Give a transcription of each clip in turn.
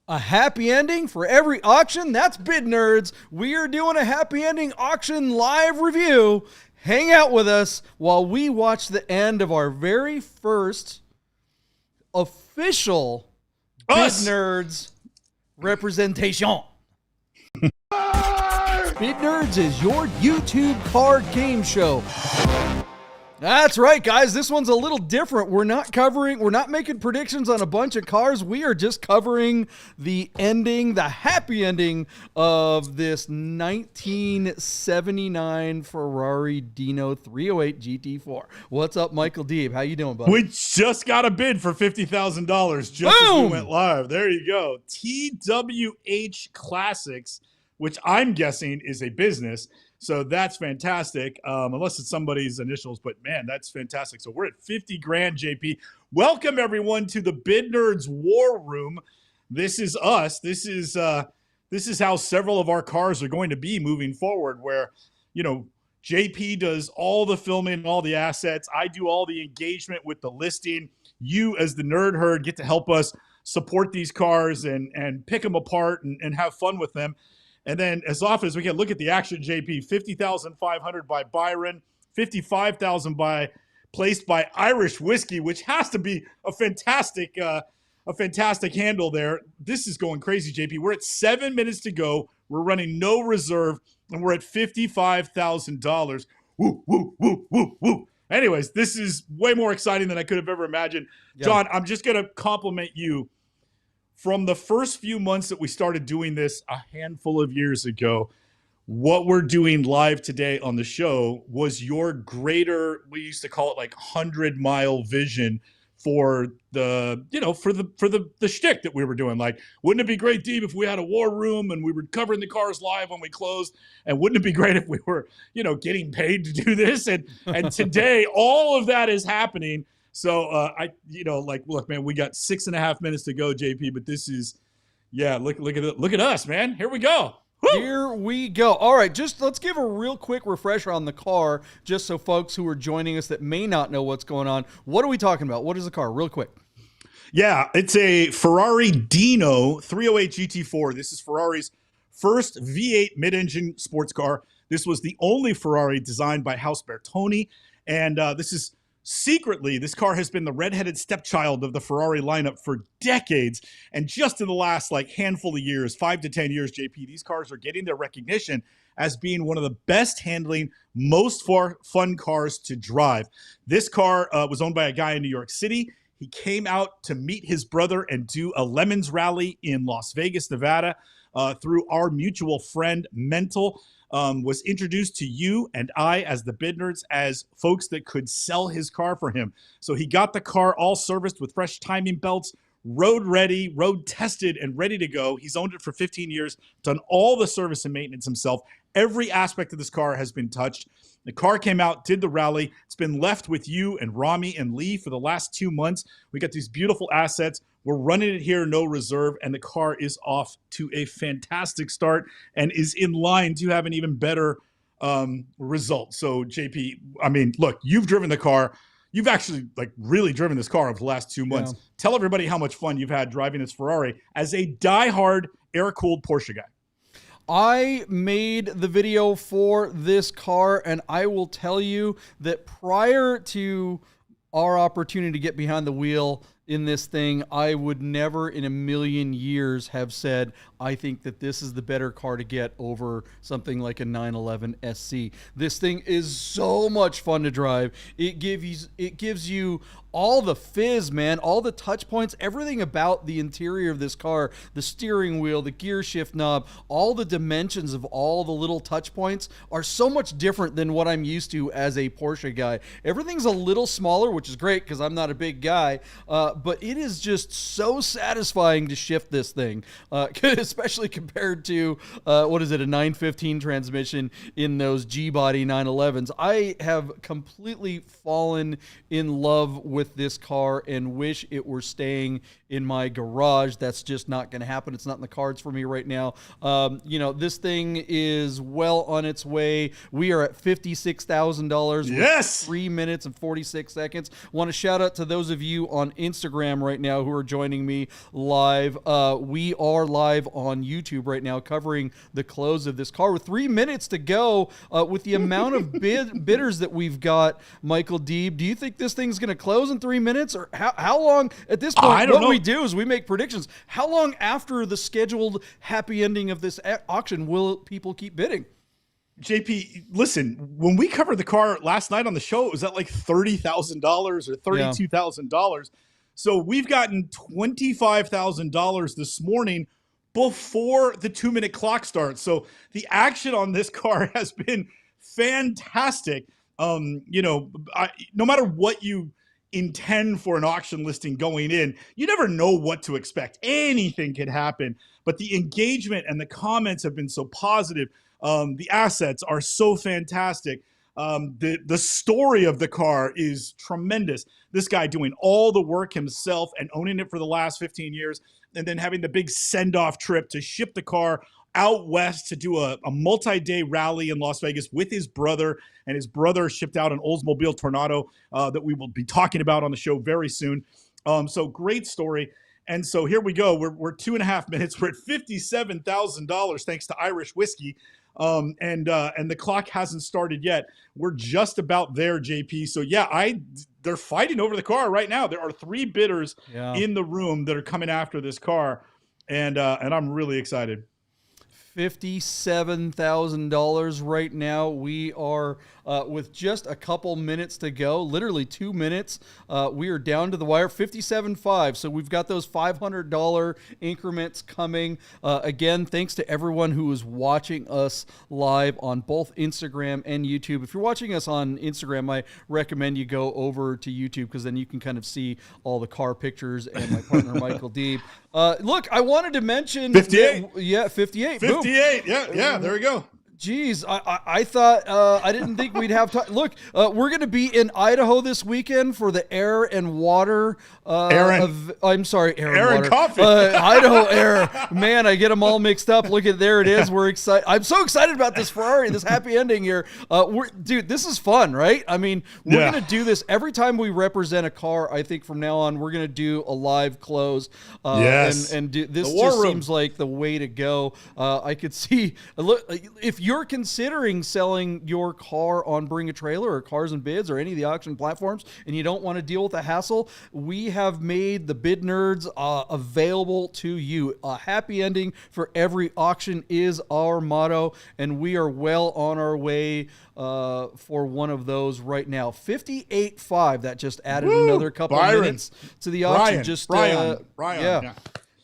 A happy ending for every auction? That's Bid Nerds. We are doing a happy ending auction live review. Hang out with us while we watch the end of our very first official Bid Nerds representation. Bid Nerds is your YouTube car game show. That's right, guys. This one's a little different. We're not making predictions on a bunch of cars. We are just covering the happy ending of this 1979 Ferrari Dino 308 GT4. What's up, Michael Deeb? How you doing, buddy? We just got a bid for $50,000 just as we went live. There you go. TWH Classics, which I'm guessing is a business. So that's fantastic, unless it's somebody's initials, but man, that's fantastic. So we're at 50 grand, JP. Welcome everyone to the Bid Nerds War Room. This is us. This is how several of our cars are going to be moving forward, where, you know, JP does all the filming, all the assets. I do all the engagement with the listing. You, as the nerd herd, get to help us support these cars and pick them apart and have fun with them. And then as often as we can, look at the action, JP. 50,500 by Byron, 55,000 placed by Irish Whiskey, which has to be a fantastic handle there. This is going crazy, JP. We're at 7 minutes to go. We're running no reserve, and we're at $55,000. Woo, woo, woo, woo, woo. Anyways, this is way more exciting than I could have ever imagined. Yeah. John, I'm just going to compliment you. From the first few months that we started doing this a handful of years ago, what we're doing live today on the show was your greater, we used to call it like 100-mile vision for the, you know, for the shtick that we were doing. Like, wouldn't it be great, Deeb, if we had a war room and we were covering the cars live when we closed? And wouldn't it be great if we were, you know, getting paid to do this? And today, all of that is happening. So look, man, we got 6.5 minutes to go, JP, but this is, look at us, man. Here we go. Woo! Here we go. All right, just let's give a real quick refresher on the car, just so folks who are joining us that may not know what's going on. What are we talking about? What is the car? Real quick. Yeah, it's a Ferrari Dino 308 GT4. This is Ferrari's first V8 mid-engine sports car. This was the only Ferrari designed by House Bertone, and secretly, this car has been the redheaded stepchild of the Ferrari lineup for decades. And just in the last handful of years, 5 to 10 years, JP, these cars are getting their recognition as being one of the best handling, most fun cars to drive. This car was owned by a guy in New York City. He came out to meet his brother and do a Lemons rally in Las Vegas, Nevada, through our mutual friend, Mental. Was introduced to you and I as the Bid Nerds as folks that could sell his car for him. So he got the car all serviced with fresh timing belts, road ready, road tested, and ready to go. He's owned it for 15 years, done all the service and maintenance himself. Every aspect of this car has been touched. The car came out, did the rally. It's been left with you and Rami and Lee for the last 2 months. We got these beautiful assets. We're running it here, no reserve, and the car is off to a fantastic start and is in line to have an even better result. So, JP, I mean, look, you've driven the car. You've actually really driven this car over the last 2 months. Yeah. Tell everybody how much fun you've had driving this Ferrari as a diehard air-cooled Porsche guy. I made the video for this car, and I will tell you that prior to our opportunity to get behind the wheel in this thing, I would never in a million years have said, I think that this is the better car to get over something like a 911 SC. This thing is so much fun to drive. It gives you all the fizz, man, all the touch points, everything about the interior of this car, the steering wheel, the gear shift knob, all the dimensions of all the little touch points are so much different than what I'm used to as a Porsche guy. Everything's a little smaller, which is great because I'm not a big guy, but it is just so satisfying to shift this thing, especially compared to, a 915 transmission in those G-body 911s. I have completely fallen in love with this car and wish it were staying in my garage. That's just not going to happen. It's not in the cards for me right now. This thing is well on its way. We are at $56,000 yes! with 3 minutes and 46 seconds. Want to shout out to those of you on Instagram Instagram right now who are joining me live. We are live on YouTube right now covering the close of this car with 3 minutes to go. With the amount of bidders that we've got, Michael Deeb, do you think this thing's going to close in 3 minutes? Or how long, at this point, what we do is we make predictions. How long after the scheduled happy ending of this auction will people keep bidding? JP, listen, when we covered the car last night on the show, it was at like $30,000 or $32,000. So we've gotten $25,000 this morning before the 2-minute clock starts. So the action on this car has been fantastic. No matter what you intend for an auction listing going in, you never know what to expect. Anything can happen, but the engagement and the comments have been so positive. The assets are so fantastic. The story of the car is tremendous. This guy doing all the work himself and owning it for the last 15 years, and then having the big send-off trip to ship the car out west to do a multi-day rally in Las Vegas with his brother, and his brother shipped out an Oldsmobile Tornado that we will be talking about on the show very soon. So great story. And so here we go. We're 2.5 minutes. We're at $57,000 thanks to Irish whiskey. And the clock hasn't started yet. We're just about there, JP. So yeah, they're fighting over the car right now. There are 3 bidders in the room that are coming after this car, and I'm really excited. $57,000 right now. We are with just a couple minutes to go, literally 2 minutes. We are down to the wire, 57.5. So we've got those $500 increments coming. Again, thanks to everyone who is watching us live on both Instagram and YouTube. If you're watching us on Instagram, I recommend you go over to YouTube because then you can kind of see all the car pictures and my partner, Michael Deeb. Look, I wanted to mention 58. 58. 58. Boom. Yeah, there we go. Geez, I thought, I didn't think we'd have time. Look, we're going to be in Idaho this weekend for the Air and Water. Air and Coffee. Idaho Air. Man, I get them all mixed up. Look at, there it is. We're excited. I'm so excited about this Ferrari, this happy ending here. Dude, this is fun, right? I mean, we're going to do this every time we represent a car. I think from now on, we're going to do a live close. Yes. And this just seems like the way to go. I could see, look, if you're considering selling your car on Bring a Trailer or Cars and Bids or any of the auction platforms and you don't want to deal with the hassle, we have made the Bid Nerds available to you. A happy ending for every auction is our motto, and we are well on our way for one of those right now. 58.5. That just added another couple minutes to the auction. Brian. Yeah.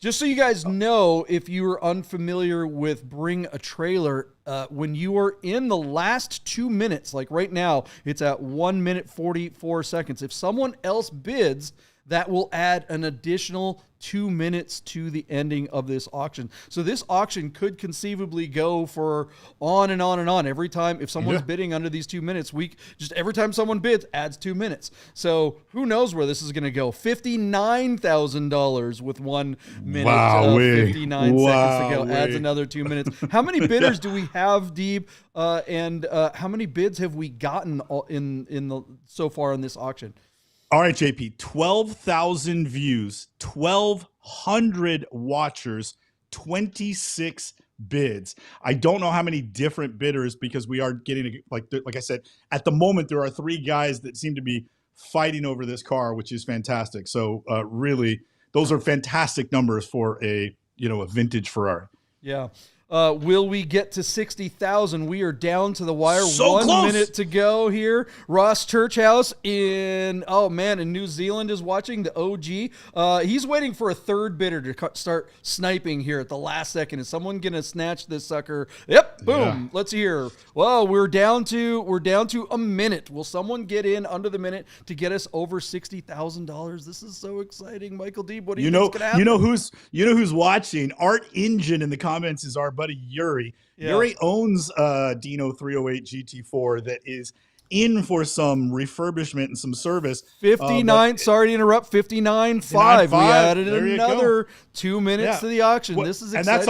Just so you guys know, if you are unfamiliar with Bring a Trailer, when you are in the last 2 minutes, like right now, it's at 1 minute 44 seconds. If someone else bids, that will add an additional 2 minutes to the ending of this auction. So this auction could conceivably go for on and on and on. Every time, if someone's bidding under these 2 minutes, every time someone bids adds 2 minutes. So who knows where this is going to go? $59,000 with 1 minute, 59 seconds to go. Adds another 2 minutes. How many bidders do we have, Deeb? And how many bids have we gotten so far in this auction? All right, JP, 12,000 views, 1,200 watchers, 26 bids. I don't know how many different bidders because we are getting, like I said, at the moment, there are 3 guys that seem to be fighting over this car, which is fantastic. So really, those are fantastic numbers for a vintage Ferrari. Yeah. Will we get to 60,000? We are down to the wire. So 1 close. minute to go here. Ross Churchhouse in New Zealand is watching, the OG. He's waiting for a third bidder to start sniping here at the last second. Is someone going to snatch this sucker? Yep. Boom. Yeah. Let's hear. Well, we're down to a minute. Will someone get in under the minute to get us over $60,000? This is so exciting. Michael Deeb, what do you think is going to happen? You know who's watching? Art Engine in the comments is our buddy Yuri. Yeah. Yuri owns Dino 308 GT4 that is in for some refurbishment and some service. 59. Sorry to interrupt. 59.5. We added another 2 minutes to the auction. This is exciting. And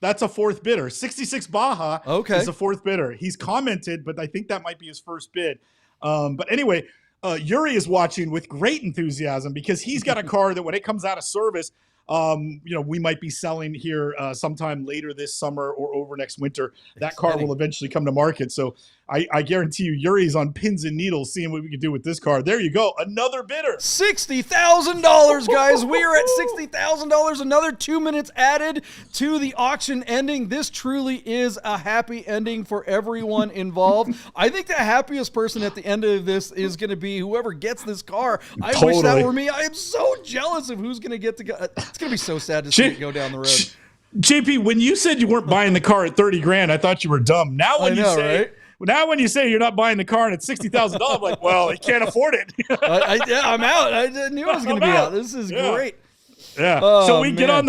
that's a fourth bidder. 66 Baja is a fourth bidder. He's commented, but I think that might be his first bid. But anyway, Yuri is watching with great enthusiasm because he's got a car that when it comes out of service, we might be selling here sometime later this summer or over next winter. That car will eventually come to market. So I guarantee you, Yuri's on pins and needles seeing what we can do with this car. There you go. Another bidder. $60,000, guys. We are at $60,000. Another 2 minutes added to the auction ending. This truly is a happy ending for everyone involved. I think the happiest person at the end of this is going to be whoever gets this car. I wish that were me. I am so jealous of who's going to get to go. It's going to be so sad to see it go down the road. JP, when you said you weren't buying the car at 30 grand, I thought you were dumb. Now when you say you're not buying the car and it's $60,000, I'm like, well, he can't afford it. I'm out. I knew I was going to be out. This is great. Yeah. Should we get on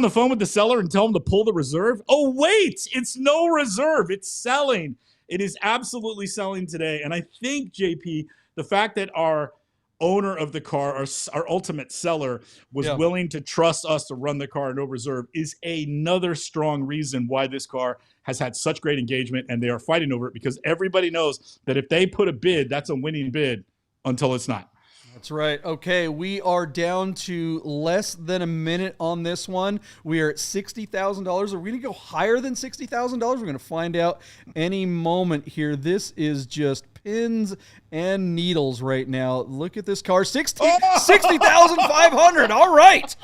the phone with the seller and tell him to pull the reserve? Oh, wait, it's no reserve. It's selling. It is absolutely selling today. And I think, JP, the fact that our owner of the car, our ultimate seller, was willing to trust us to run the car no reserve is another strong reason why this car has had such great engagement, and they are fighting over it because everybody knows that if they put a bid, that's a winning bid until it's not. That's right. Okay, we are down to less than a minute on this one. We are at $60,000. Are we going to go higher than $60,000? We're going to find out any moment here. This is just pins and needles right now. Look at this car. 60,500. All right.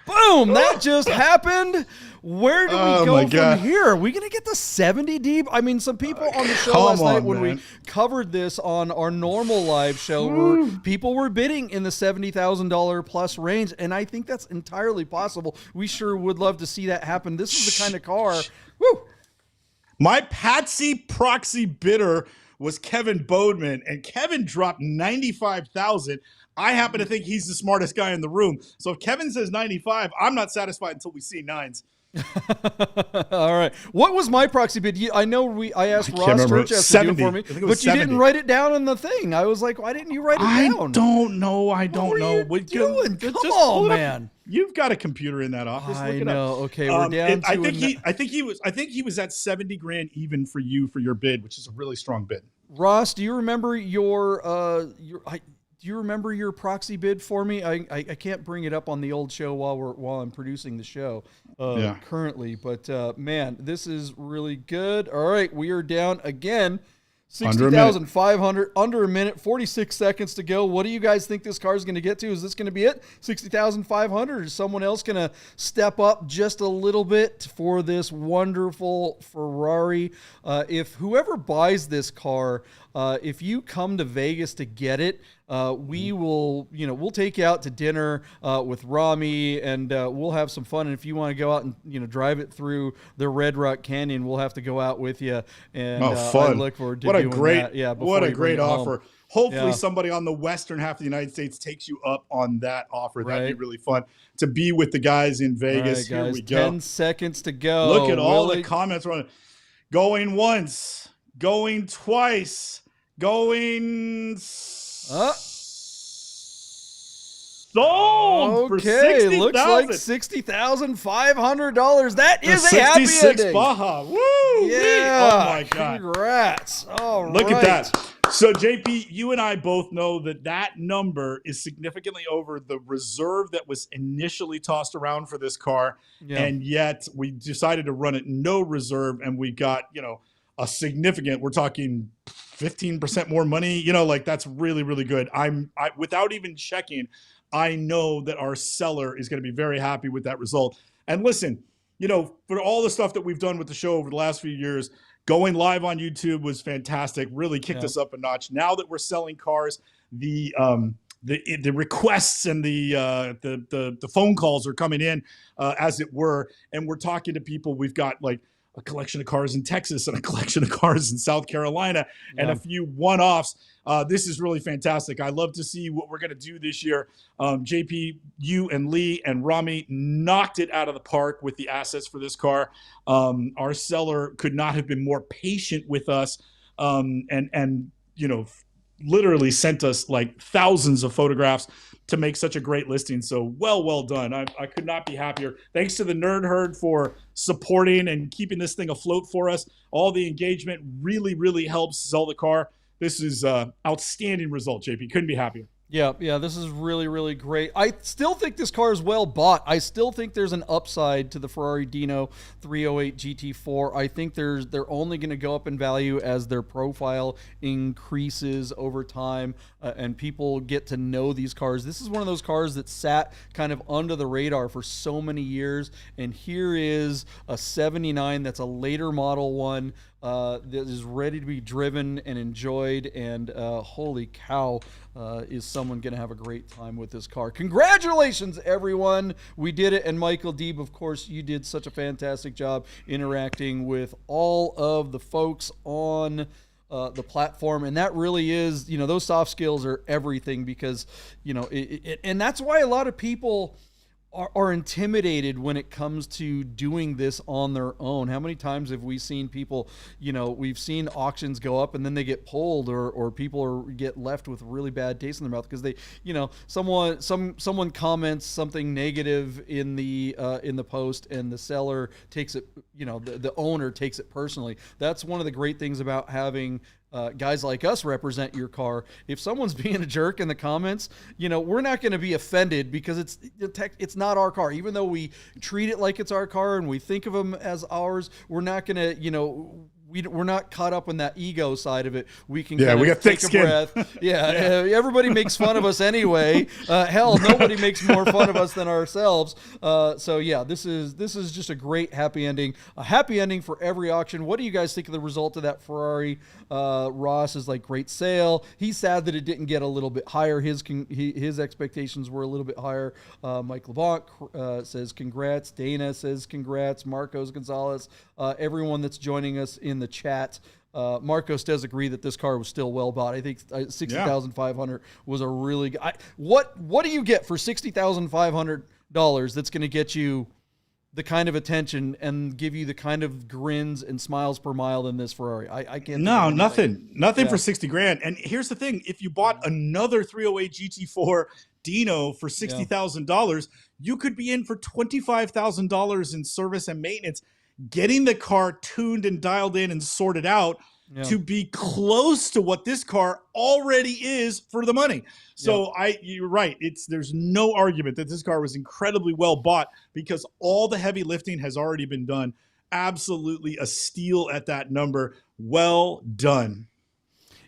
Boom. That just happened. Where do we go from here? Are we going to get the 70 deep? I mean, some people on the show last night when we covered this on our normal live show, people were bidding in the $70,000 plus range, and I think that's entirely possible. We sure would love to see that happen. This is the kind of car. Woo! My Patsy proxy bidder was Kevin Bodeman, and Kevin dropped 95,000. I happen to think he's the smartest guy in the room. So if Kevin says 95, I'm not satisfied until we see nines. All right. What was my proxy bid? I know I asked Ross Church to do it for me, but you 70. didn't write it down in the thing. I was like, why didn't you write it down? I don't know. What are you doing? Come on, man. You've got a computer in that office. I know. Okay, we're down to. I think he was at 70 grand even for your bid, which is a really strong bid. Ross, do you remember your do you remember your proxy bid for me? I can't bring it up on the old show while I'm producing the show currently, but man, this is really good. All right, we are down again. 60,500, under a minute, 46 seconds to go. What do you guys think this car is going to get to? Is this going to be it? 60,500? Is someone else going to step up just a little bit for this wonderful Ferrari? If whoever buys this car, if you come to Vegas to get it, we will, we'll take you out to dinner with Rami, and we'll have some fun. And if you want to go out and drive it through the Red Rock Canyon, we'll have to go out with you. And fun! I look forward to doing that. Yeah, what a great offer! Hopefully, somebody on the western half of the United States takes you up on that offer. That'd be really fun to be with the guys in Vegas. All right, guys, here we go. 10 seconds to go. Look at all the comments running. Going once, going twice, going. Sold for $60,000. Looks like $60,500. That is a happy ending. Baja. Woo! Yeah. Oh my God. Congrats. All right. Look at that. So JP, you and I both know that number is significantly over the reserve that was initially tossed around for this car, and yet we decided to run it no reserve, and we got a significant. We're talking 15% more money. That's really, really good. I without even checking, I know that our seller is going to be very happy with that result. And listen, for all the stuff that we've done with the show over the last few years, going live on YouTube was fantastic. Really kicked us up a notch. Now that we're selling cars, the requests and the phone calls are coming in, as it were, and we're talking to people. We've got like a collection of cars in Texas and a collection of cars in South Carolina and a few one-offs. This is really fantastic. I love to see what we're going to do this year. JP, you and Lee and Rami knocked it out of the park with the assets for this car. Our seller could not have been more patient with us, and literally sent us like thousands of photographs to make such a great listing. So well done. I could not be happier. Thanks to the Nerd Herd for supporting and keeping this thing afloat for us. All the engagement really, really helps sell the car. this is outstanding result, JP. Couldn't be happier. Yeah, this is really, really great. I still think this car is well bought. I still think there's an upside to the Ferrari Dino 308 GT4. I think they're only going to go up in value as their profile increases over time and people get to know these cars. This is one of those cars that sat kind of under the radar for so many years, and here is a 79 that's a later model one that is ready to be driven and enjoyed, and holy cow, is someone going to have a great time with this car. Congratulations, everyone. We did it. And Michael Deeb, of course, you did such a fantastic job interacting with all of the folks on the platform. And that really is, those soft skills are everything, because, and that's why a lot of people are intimidated when it comes to doing this on their own. How many times have we seen people, we've seen auctions go up and then they get pulled, or people get left with really bad taste in their mouth because they, someone comments something negative in the post, and the seller takes it, the owner takes it personally. That's one of the great things about having guys like us represent your car. If someone's being a jerk in the comments, we're not going to be offended, because it's not our car. Even though we treat it like it's our car and we think of them as ours, we're not going to, we're not caught up in that ego side of it. We can we got thick skin. Breath. Everybody makes fun of us anyway. Hell, nobody makes more fun of us than ourselves. So yeah, this is just a great happy ending. A happy ending for every auction. What do you guys think of the result of that Ferrari? Ross is like, great sale. He's sad that it didn't get a little bit higher. His expectations were a little bit higher. Mike LeBlanc says congrats. Dana says congrats. Marcos Gonzalez. Everyone that's joining us in the chat. Marcos does agree that this car was still well bought. I think $60,500 was a really good. What do you get for $60,500 that's going to get you the kind of attention and give you the kind of grins and smiles per mile than this Ferrari? I can't. No, nothing for 60 grand. And here's the thing: if you bought another 308 GT4 Dino for $60,000, you could be in for $25,000 in service and maintenance, getting the car tuned and dialed in and sorted out to be close to what this car already is for the money. So you're right. There's no argument that this car was incredibly well bought, because all the heavy lifting has already been done. Absolutely a steal at that number. Well done.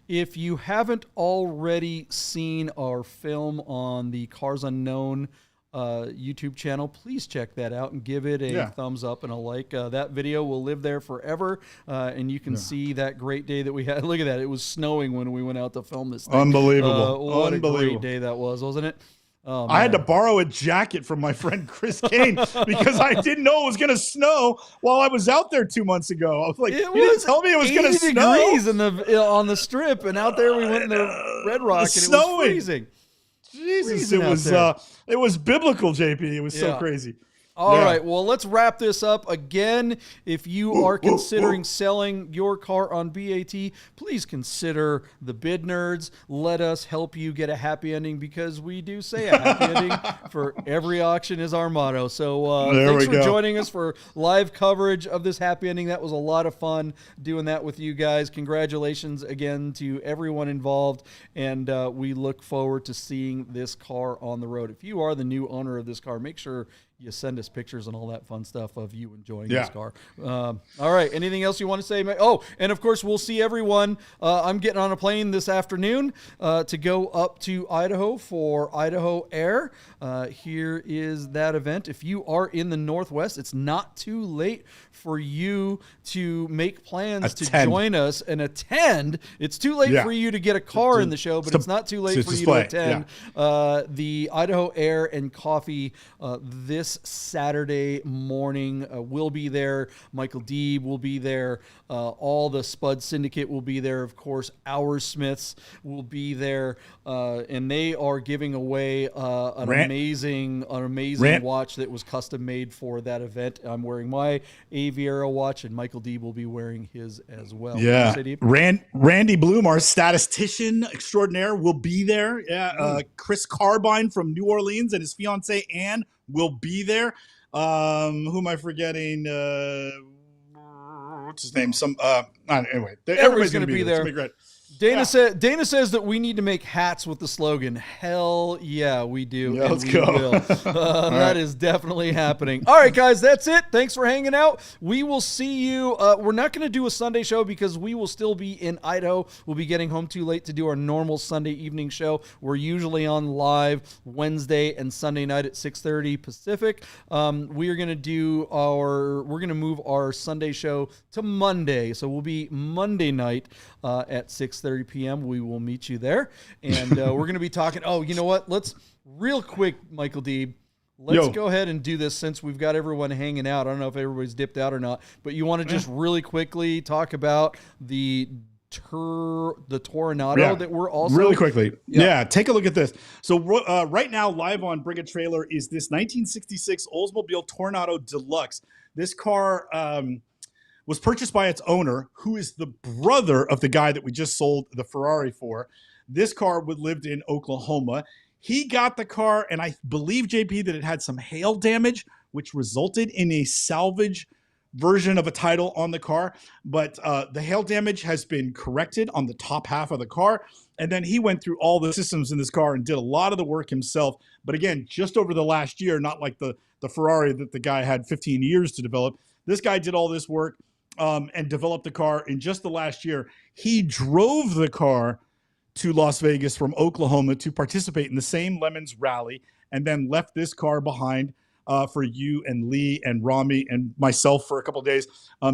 If you haven't already seen our film on the Cars Unknown YouTube channel, please check that out and give it a thumbs up and a like. That video will live there forever, and you can see that great day that we had. Look at that. It was snowing when we went out to film this thing. Unbelievable. What a great day that was, wasn't it? Oh, I had to borrow a jacket from my friend Chris Kane because I didn't know it was going to snow while I was out there 2 months ago. I was like, you didn't tell me it was going to snow. 80 degrees on the strip, and out there we went in the Red Rock, and it was freezing. Jesus, it was biblical, JP. It was so crazy. All right, well, let's wrap this up. Again, if you are considering selling your car on BAT, please consider the Bid Nerds. Let us help you get a happy ending, because we do say a happy ending for every auction is our motto. So thanks for joining us for live coverage of this happy ending. That was a lot of fun doing that with you guys. Congratulations again to everyone involved, and we look forward to seeing this car on the road. If you are the new owner of this car, make sure you send us pictures and all that fun stuff of you enjoying this car. All right. Anything else you want to say? Oh, and of course, we'll see everyone. I'm getting on a plane this afternoon to go up to Idaho for Idaho Air. Here is that event. If you are in the Northwest, it's not too late for you to make plans to join us and attend. It's too late for you to get a car in the show, but it's not too late for you to attend the Idaho Air and Coffee this Saturday morning. We'll be there. Michael Deeb will be there. All the Spud Syndicate will be there. Of course, Our Smiths will be there. And they are giving away an amazing watch that was custom made for that event. I'm wearing my Aviera watch, and Michael Deeb will be wearing his as well. Yeah. Randy Bloom, our statistician extraordinaire, will be there. Chris Carbine from New Orleans and his fiancee Anne will be there. Who am I forgetting? What's his name? Anyway, everybody's going to be there. It's going to be great. Dana says that we need to make hats with the slogan. Hell yeah, we do. Yeah, and let's we go. Will. That is definitely happening. All right, guys, that's it. Thanks for hanging out. We will see you. We're not going to do a Sunday show because we will still be in Idaho. We'll be getting home too late to do our normal Sunday evening show. We're usually on live Wednesday and Sunday night at 6:30 Pacific. We are going to move our Sunday show to Monday. So we'll be Monday night at 6:30 p.m. We will meet you there. And we're going to be talking. Oh, you know what? Let's real quick, Michael D. Let's go ahead and do this since we've got everyone hanging out. I don't know if everybody's dipped out or not, but you want to just really quickly talk about the Toronado that we're also really quickly. Yeah, take a look at this. So right now, live on Bring a Trailer is this 1966 Oldsmobile Toronado Deluxe. This car was purchased by its owner, who is the brother of the guy that we just sold the Ferrari for. This car lived in Oklahoma. He got the car, and I believe, JP, that it had some hail damage, which resulted in a salvage version of a title on the car. But the hail damage has been corrected on the top half of the car. And then he went through all the systems in this car and did a lot of the work himself. But again, just over the last year, not like the Ferrari that the guy had 15 years to develop. This guy did all this work and developed the car in just the last year. He drove the car to Las Vegas from Oklahoma to participate in the same Lemons rally, and then left this car behind for you and Lee and Rami and myself for a couple of days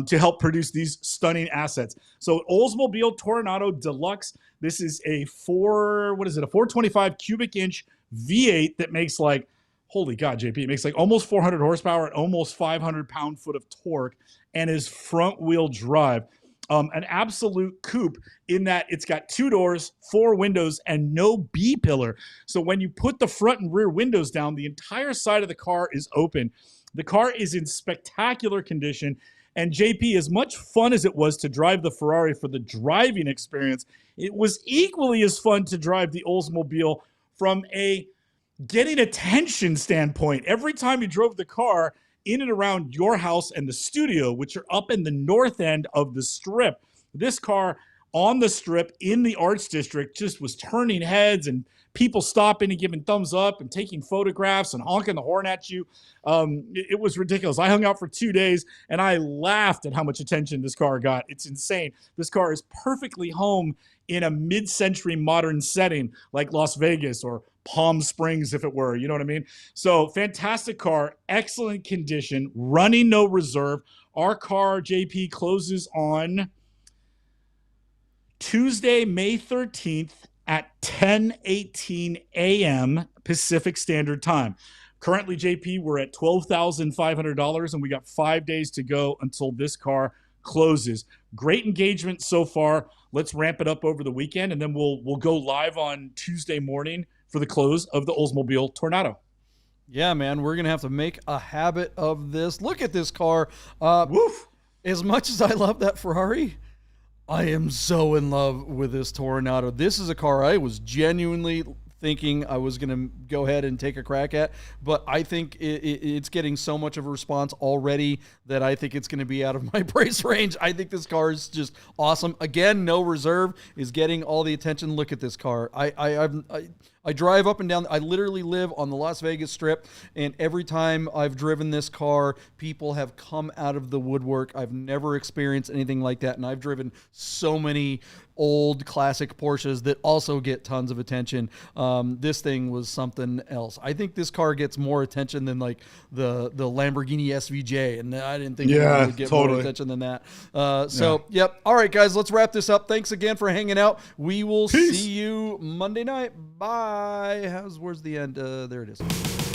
to help produce these stunning assets. So Oldsmobile Toronado Deluxe. This is a 425 cubic inch V8 that makes like, holy God, JP, it makes like almost 400 horsepower and almost 500 pound-foot of torque, and is front wheel drive. An absolute coupe in that it's got 2 doors, 4 windows, and no B-pillar. So when you put the front and rear windows down, the entire side of the car is open. The car is in spectacular condition. And JP, as much fun as it was to drive the Ferrari for the driving experience, it was equally as fun to drive the Oldsmobile from a getting attention standpoint. Every time you drove the car in and around your house and the studio, which are up in the north end of the strip, this car on the strip in the Arts District just was turning heads and people stopping and giving thumbs up and taking photographs and honking the horn at you. It was ridiculous. I hung out for 2 days and I laughed at how much attention this car got. It's insane. This car is perfectly home in a mid-century modern setting like Las Vegas or Palm Springs, if it were, you know what I mean? So fantastic car, excellent condition, running no reserve. Our car, JP, closes on Tuesday, May 13th at 10:18 a.m. Pacific Standard Time. Currently, JP, we're at $12,500, and we got 5 days to go until this car closes. Great engagement so far. Let's ramp it up over the weekend, and then we'll go live on Tuesday morning for the close of the Oldsmobile Toronado. Yeah, man, we're going to have to make a habit of this. Look at this car. Woof. As much as I love that Ferrari, I am so in love with this Toronado. This is a car I was genuinely thinking I was going to go ahead and take a crack at, but I think it's getting so much of a response already that I think it's going to be out of my price range. I think this car is just awesome. Again, no reserve is getting all the attention. Look at this car. I drive up and down. I literally live on the Las Vegas Strip, and every time I've driven this car, people have come out of the woodwork. I've never experienced anything like that, and I've driven so many old classic Porsches that also get tons of attention. This thing was something else. I think this car gets more attention than like the Lamborghini SVJ, and I didn't think it would get more attention than that. Yep. All right, guys, let's wrap this up. Thanks again for hanging out. We will see you Monday night. Bye. Where's the end? There it is.